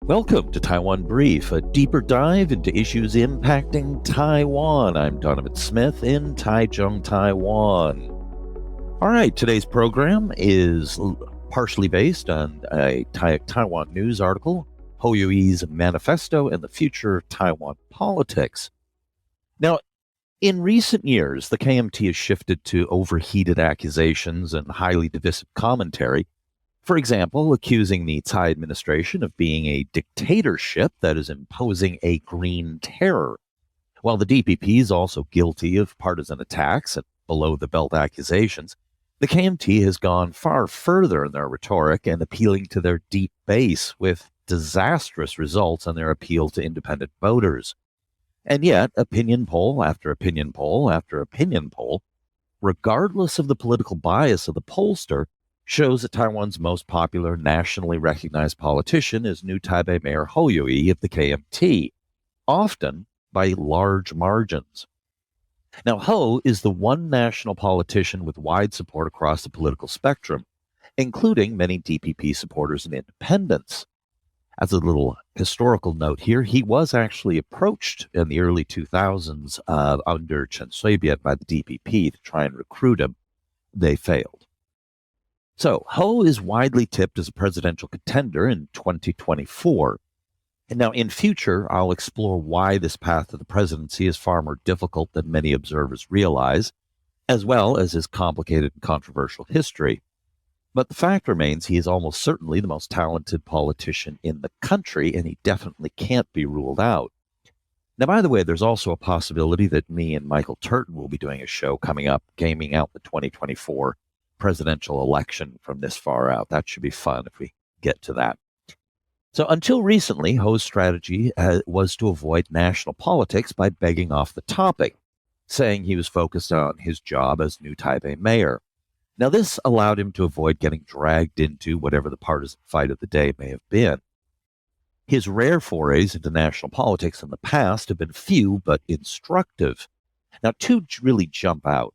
Welcome to Taiwan Brief, a deeper dive into issues impacting Taiwan. I'm Donovan Smith in Taichung, Taiwan. All right, today's program is partially based on a Taiwan news article, Hou Yu-ih's manifesto and the future of Taiwan politics. Now, in recent years, the KMT has shifted to overheated accusations and highly divisive commentary. For example, accusing the Tsai administration of being a dictatorship that is imposing a green terror, while the DPP is also guilty of partisan attacks and below-the-belt accusations. The KMT has gone far further in their rhetoric and appealing to their deep base, with disastrous results on their appeal to independent voters. And yet, opinion poll after opinion poll after opinion poll, regardless of the political bias of the pollster, shows that Taiwan's most popular nationally recognized politician is new Taipei Mayor Hou Yu-ih of the KMT, often by large margins. Now, Hou is the one national politician with wide support across the political spectrum, including many DPP supporters and independents. As a little historical note here, he was actually approached in the early 2000s under Chen Shui-bian by the DPP to try and recruit him. They failed. So, Hou is widely tipped as a presidential contender in 2024. And now, in future, I'll explore why this path to the presidency is far more difficult than many observers realize, as well as his complicated and controversial history. But the fact remains he is almost certainly the most talented politician in the country, and he definitely can't be ruled out. Now, by the way, there's also a possibility that me and Michael Turton will be doing a show coming up, gaming out the 2024 presidential election from this far out. That should be fun if we get to that. So until recently, Hou's strategy was to avoid national politics by begging off the topic, saying he was focused on his job as new Taipei mayor. Now, this allowed him to avoid getting dragged into whatever the partisan fight of the day may have been. His rare forays into national politics in the past have been few but instructive. Now, two really jump out.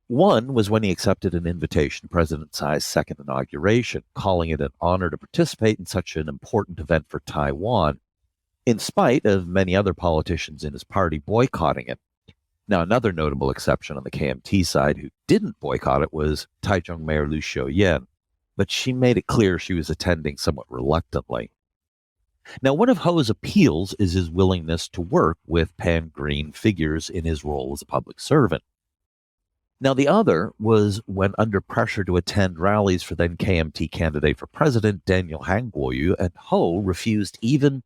One was when he accepted an invitation to President Tsai's second inauguration, calling it an honor to participate in such an important event for Taiwan, in spite of many other politicians in his party boycotting it. Now, another notable exception on the KMT side who didn't boycott it was Taichung Mayor Liu Xiuyan, but she made it clear she was attending somewhat reluctantly. Now, one of Hou's appeals is his willingness to work with pan-green figures in his role as a public servant. Now, the other was when under pressure to attend rallies for then KMT candidate for president Daniel Han Kuo-yu, and Hou refused even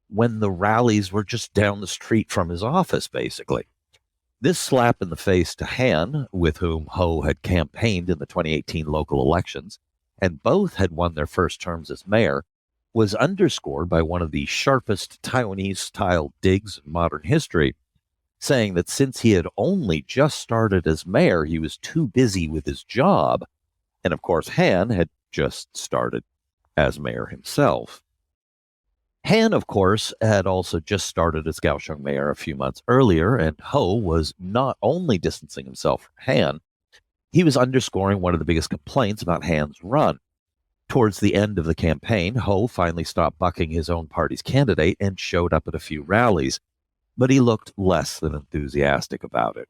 when the rallies were just down the street from his office, basically. This slap in the face to Han, with whom Hou had campaigned in the 2018 local elections, and both had won their first terms as mayor, was underscored by one of the sharpest Taiwanese-style digs in modern history, saying that since he had only just started as mayor, he was too busy with his job. And of course, Han had just started as mayor himself. Han, of course, had also just started as Kaohsiung mayor a few months earlier, and Hou was not only distancing himself from Han, he was underscoring one of the biggest complaints about Han's run. Towards the end of the campaign, Hou finally stopped bucking his own party's candidate and showed up at a few rallies, but he looked less than enthusiastic about it.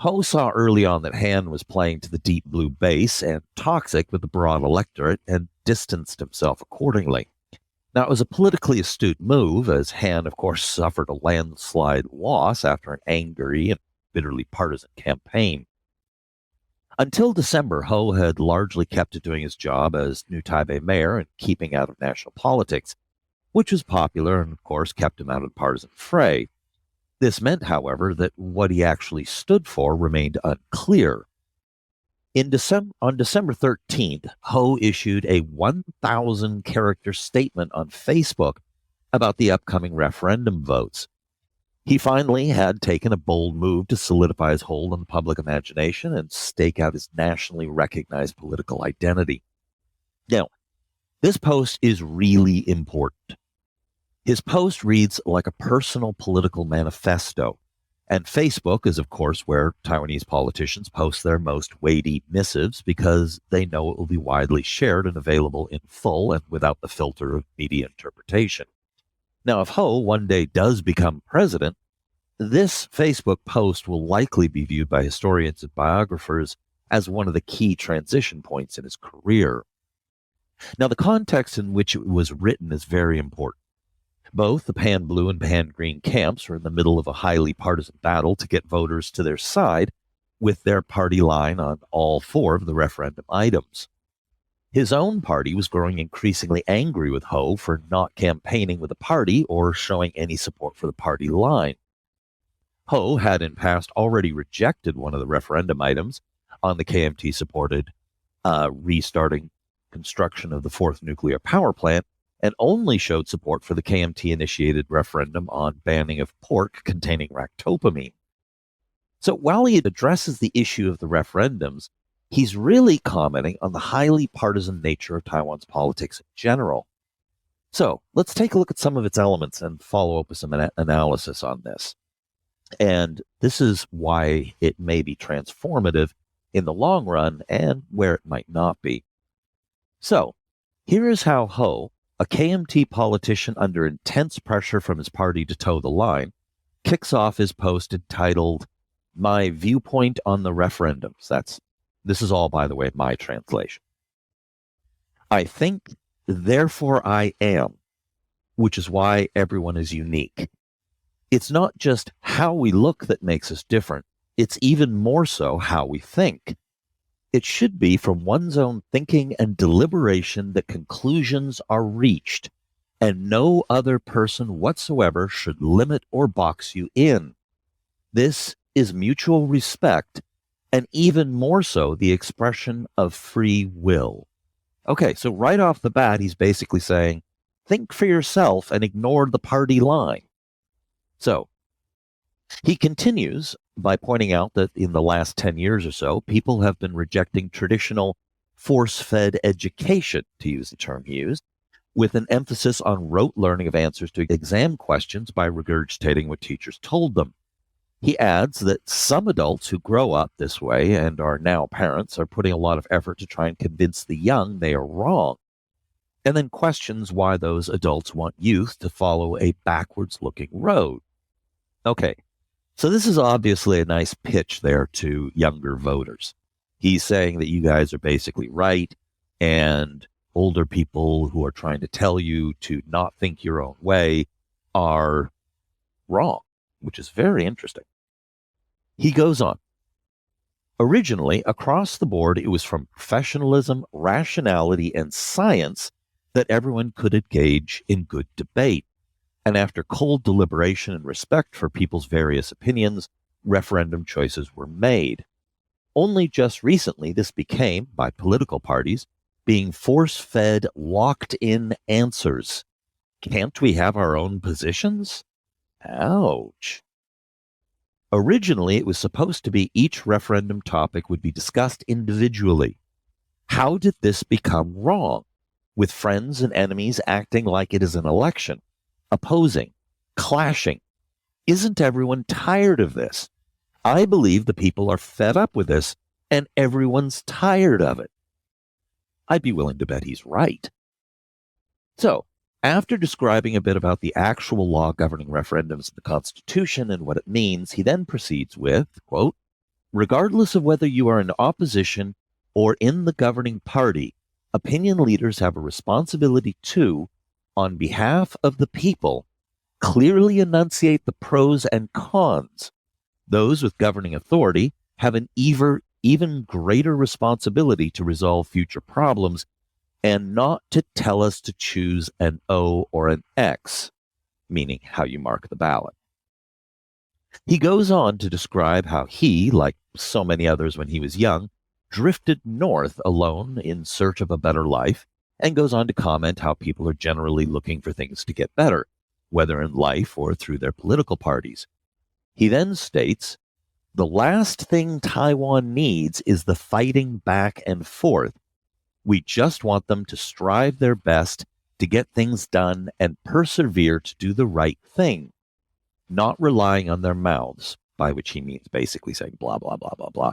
Hou saw early on that Han was playing to the deep blue base and toxic with the broad electorate and distanced himself accordingly. Now, it was a politically astute move, as Han, of course, suffered a landslide loss after an angry and bitterly partisan campaign. Until December, Hou had largely kept to doing his job as new Taipei mayor and keeping out of national politics, which was popular and, of course, kept him out of the partisan fray. This meant, however, that what he actually stood for remained unclear. On December 13th, Hou issued a 1,000-character statement on Facebook about the upcoming referendum votes. He finally had taken a bold move to solidify his hold on the public imagination and stake out his nationally recognized political identity. Now, this post is really important. His post reads like a personal political manifesto, And Facebook is, of course, where Taiwanese politicians post their most weighty missives because they know it will be widely shared and available in full and without the filter of media interpretation. Now, if Hou one day does become president, this Facebook post will likely be viewed by historians and biographers as one of the key transition points in his career. Now, the context in which it was written is very important. Both the pan-blue and pan-green camps are in the middle of a highly partisan battle to get voters to their side with their party line on all four of the referendum items. His own party was growing increasingly angry with Hou for not campaigning with the party or showing any support for the party line. Hou had in past already rejected one of the referendum items on the KMT-supported restarting construction of the fourth nuclear power plant, and only showed support for the KMT-initiated referendum on banning of pork containing ractopamine. So while he addresses the issue of the referendums, he's really commenting on the highly partisan nature of Taiwan's politics in general. So let's take a look at some of its elements and follow up with some analysis on this. And this is why it may be transformative in the long run and where it might not be. So here is how Hou, a KMT politician under intense pressure from his party to toe the line, kicks off his post entitled, "My Viewpoint on the Referendums." This is all, by the way, my translation. "I think, therefore I am, which is why everyone is unique. It's not just how we look that makes us different, it's even more so how we think. It should be from one's own thinking and deliberation that conclusions are reached, and no other person whatsoever should limit or box you in. This is mutual respect, and even more so the expression of free will." Okay, so right off the bat, he's basically saying, think for yourself and ignore the party line. So he continues by pointing out that in the last 10 years or so, people have been rejecting traditional force-fed education, to use the term he used, with an emphasis on rote learning of answers to exam questions by regurgitating what teachers told them. He adds that some adults who grow up this way and are now parents are putting a lot of effort to try and convince the young they are wrong, and then questions why those adults want youth to follow a backwards-looking road. Okay, so this is obviously a nice pitch there to younger voters. He's saying that you guys are basically right, and older people who are trying to tell you to not think your own way are wrong, which is very interesting. He goes on. "Originally, across the board, it was from professionalism, rationality, and science that everyone could engage in good debate. And after cold deliberation and respect for people's various opinions, referendum choices were made. Only just recently, this became, by political parties, being force-fed, locked-in answers. Can't we have our own positions? Ouch. Originally, it was supposed to be each referendum topic would be discussed individually. How did this become wrong? With friends and enemies acting like it is an election, opposing, clashing. Isn't everyone tired of this? I believe the people are fed up with this, and everyone's tired of it." I'd be willing to bet he's right. So, after describing a bit about the actual law governing referendums in the Constitution and what it means, he then proceeds with, quote, "Regardless of whether you are in opposition or in the governing party, opinion leaders have a responsibility to, on behalf of the people, clearly enunciate the pros and cons. Those with governing authority have an even greater responsibility to resolve future problems and not to tell us to choose an O or an X," meaning how you mark the ballot. He goes on to describe how he, like so many others when he was young, drifted north alone in search of a better life, and goes on to comment how people are generally looking for things to get better, whether in life or through their political parties. He then states, "The last thing Taiwan needs is the fighting back and forth. We just want them to strive their best to get things done and persevere to do the right thing, not relying on their mouths. by which he means basically saying blah, blah, blah, blah, blah,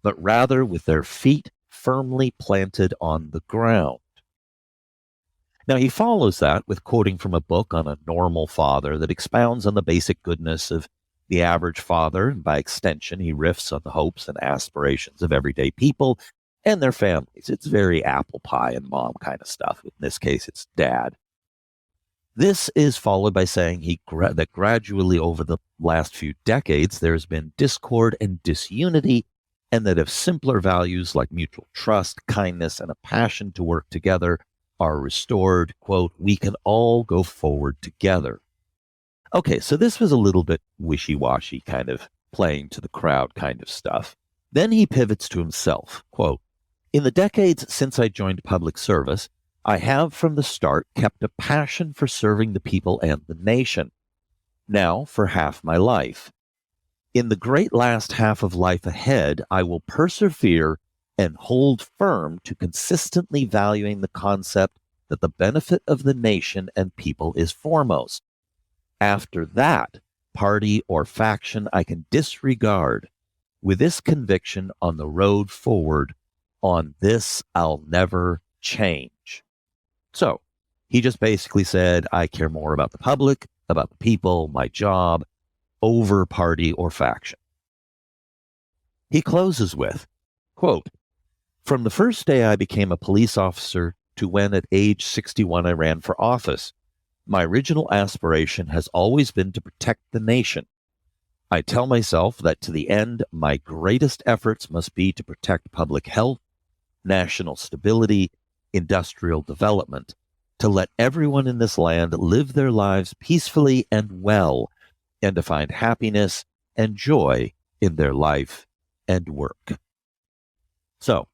but rather with their feet firmly planted on the ground. Now, he follows that with quoting from a book on a normal father that expounds on the basic goodness of the average father, and by extension, he riffs on the hopes and aspirations of everyday people and their families. It's very apple pie and mom kind of stuff. In this case, it's dad. This is followed by saying that gradually over the last few decades, there's been discord and disunity, and that if simpler values like mutual trust, kindness, and a passion to work together are restored, quote, we can all go forward together. Okay, so this was a little bit wishy-washy, kind of playing to the crowd kind of stuff. Then he pivots to himself, quote, in the decades since I joined public service, I have from the start kept a passion for serving the people and the nation. Now for half my life. In the great last half of life ahead, I will persevere and hold firm to consistently valuing the concept that the benefit of the nation and people is foremost. After that, party or faction I can disregard. With this conviction on the road forward, on this I'll never change. So, he just basically said, I care more about the public, about the people, my job, over party or faction. He closes with, quote, from the first day I became a police officer to when at age 61 I ran for office, my original aspiration has always been to protect the nation. I tell myself that to the end, my greatest efforts must be to protect public health, national stability, industrial development, to let everyone in this land live their lives peacefully and well, and to find happiness and joy in their life and work. So,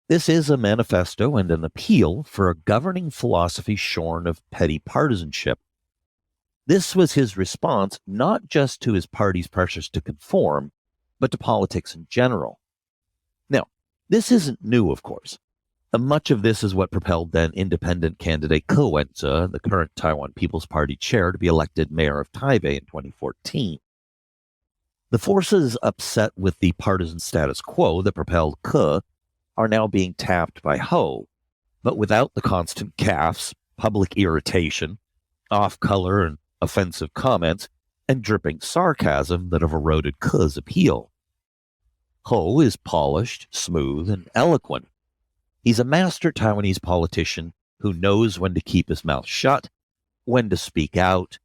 this is a manifesto and an appeal for a governing philosophy shorn of petty partisanship. This was his response not just to his party's pressures to conform, but to politics in general. Now, this isn't new, of course. Much of this is what propelled then independent candidate Ko Wen-je, the current Taiwan People's Party chair, to be elected mayor of Taipei in 2014. The forces upset with the partisan status quo that propelled Ko are now being tapped by Hou, but without the constant gaffes, public irritation, off-color and offensive comments, and dripping sarcasm that have eroded Ko's appeal. Hou is polished, smooth, and eloquent. He's a master Taiwanese politician who knows when to keep his mouth shut, when to speak out,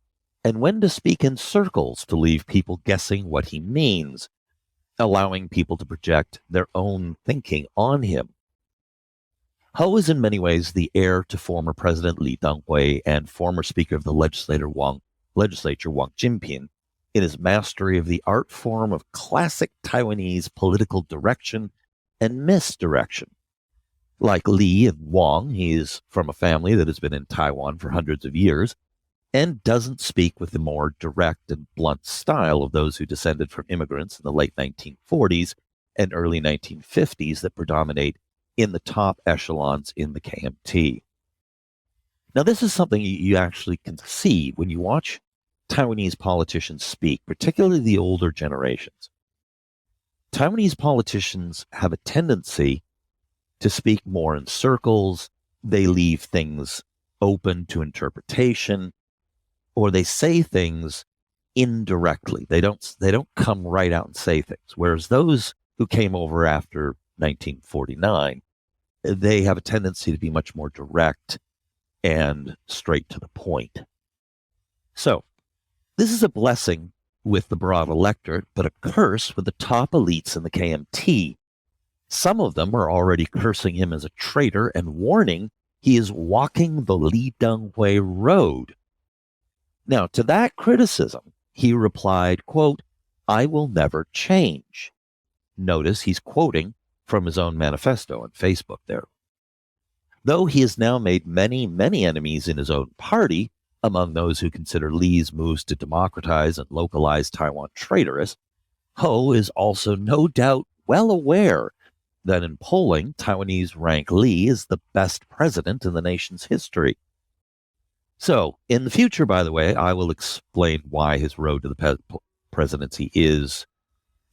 and when to speak in circles to leave people guessing what he means, allowing people to project their own thinking on him. Hou is in many ways the heir to former President Lee Teng-hui and former Speaker of the Legislature Wang Jinping in his mastery of the art form of classic Taiwanese political direction and misdirection. Like Lee and Wang, he is from a family that has been in Taiwan for hundreds of years and doesn't speak with the more direct and blunt style of those who descended from immigrants in the late 1940s and early 1950s that predominate in the top echelons in the KMT. Now, this is something you actually can see when you watch Taiwanese politicians speak, particularly the older generations. Taiwanese politicians have a tendency to speak more in circles. They leave things open to interpretation, or they say things indirectly. They don't come right out and say things. Whereas those who came over after 1949, they have a tendency to be much more direct and straight to the point. So, this is a blessing with the broad electorate, but a curse with the top elites in the KMT. Some of them are already cursing him as a traitor and warning he is walking the Lee Teng-hui road. Now, to that criticism, he replied, quote, I will never change. Notice he's quoting from his own manifesto on Facebook there. Though he has now made many, many enemies in his own party, among those who consider Lee's moves to democratize and localize Taiwan traitorous, Hou is also no doubt well aware that in polling, Taiwanese rank Lee as the best president in the nation's history. So, in the future, by the way, I will explain why his road to the presidency is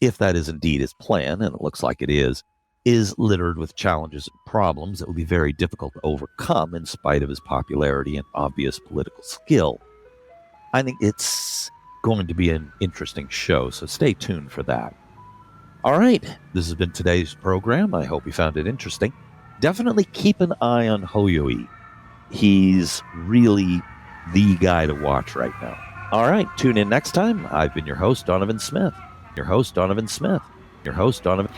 if that is indeed his plan, and it looks like it is littered with challenges and problems that will be very difficult to overcome in spite of his popularity and obvious political skill. I think it's going to be an interesting show, so stay tuned for that. All right, this has been today's program. I hope you found it interesting. Definitely keep an eye on Hou Yu-ih. He's really the guy to watch right now. All right, tune in next time. I've been your host, Donovan Smith. Your host, Donovan Smith. Your host, Donovan.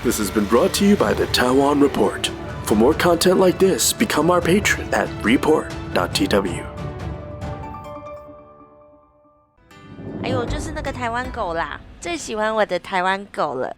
This has been brought to you by the Taiwan Report. For more content like this, become our patron at report.tw. 还有就是那个台湾狗啦，最喜欢我的台湾狗了。